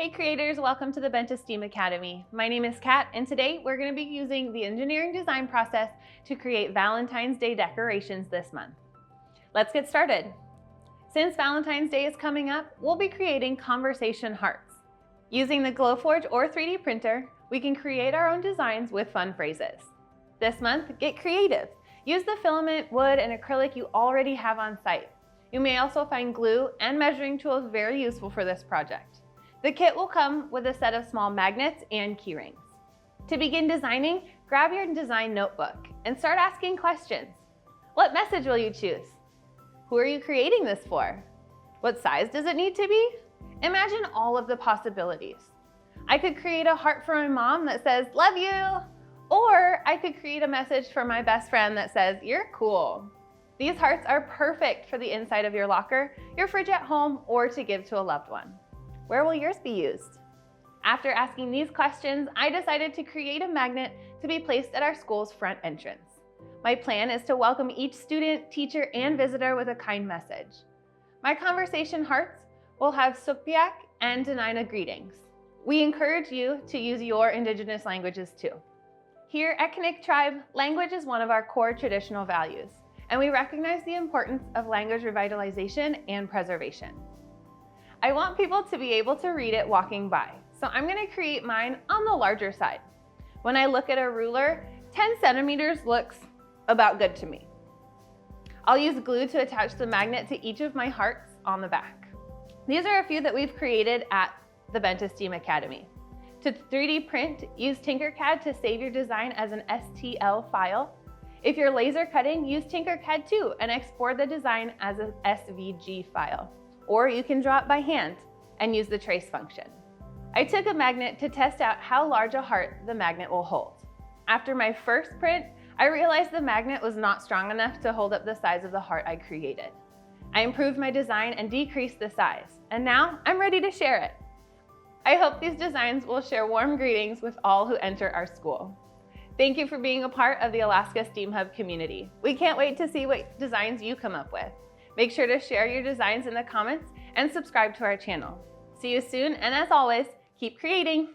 Hey creators, welcome to the Benteh STEAM Academy. My name is Kat, and today we're going to be using the engineering design process to create Valentine's Day decorations this month. Let's get started. Since Valentine's Day is coming up, we'll be creating conversation hearts. Using the Glowforge or 3D printer, we can create our own designs with fun phrases. This month, get creative. Use the filament, wood, and acrylic you already have on site. You may also find glue and measuring tools very useful for this project. The kit will come with a set of small magnets and key rings. To begin designing, grab your design notebook and start asking questions. What message will you choose? Who are you creating this for? What size does it need to be? Imagine all of the possibilities. I could create a heart for my mom that says, "Love you," or I could create a message for my best friend that says, "You're cool." These hearts are perfect for the inside of your locker, your fridge at home, or to give to a loved one. Where will yours be used? After asking these questions, I decided to create a magnet to be placed at our school's front entrance. My plan is to welcome each student, teacher, and visitor with a kind message. My conversation hearts will have Sukpiak and Denina greetings. We encourage you to use your Indigenous languages too. Here at Knik Tribe, language is one of our core traditional values, and we recognize the importance of language revitalization and preservation. I want people to be able to read it walking by, so I'm going to create mine on the larger side. When I look at a ruler, 10 centimeters looks about good to me. I'll use glue to attach the magnet to each of my hearts on the back. These are a few that we've created at the Benteh STEAM Academy. To 3D print, use Tinkercad to save your design as an STL file. If you're laser cutting, use Tinkercad too and export the design as a SVG file. Or you can draw it by hand and use the trace function. I took a magnet to test out how large a heart the magnet will hold. After my first print, I realized the magnet was not strong enough to hold up the size of the heart I created. I improved my design and decreased the size, and now I'm ready to share it. I hope these designs will share warm greetings with all who enter our school. Thank you for being a part of the Alaska STEAM Hub community. We can't wait to see what designs you come up with. Make sure to share your designs in the comments and subscribe to our channel. See you soon, and as always, keep creating.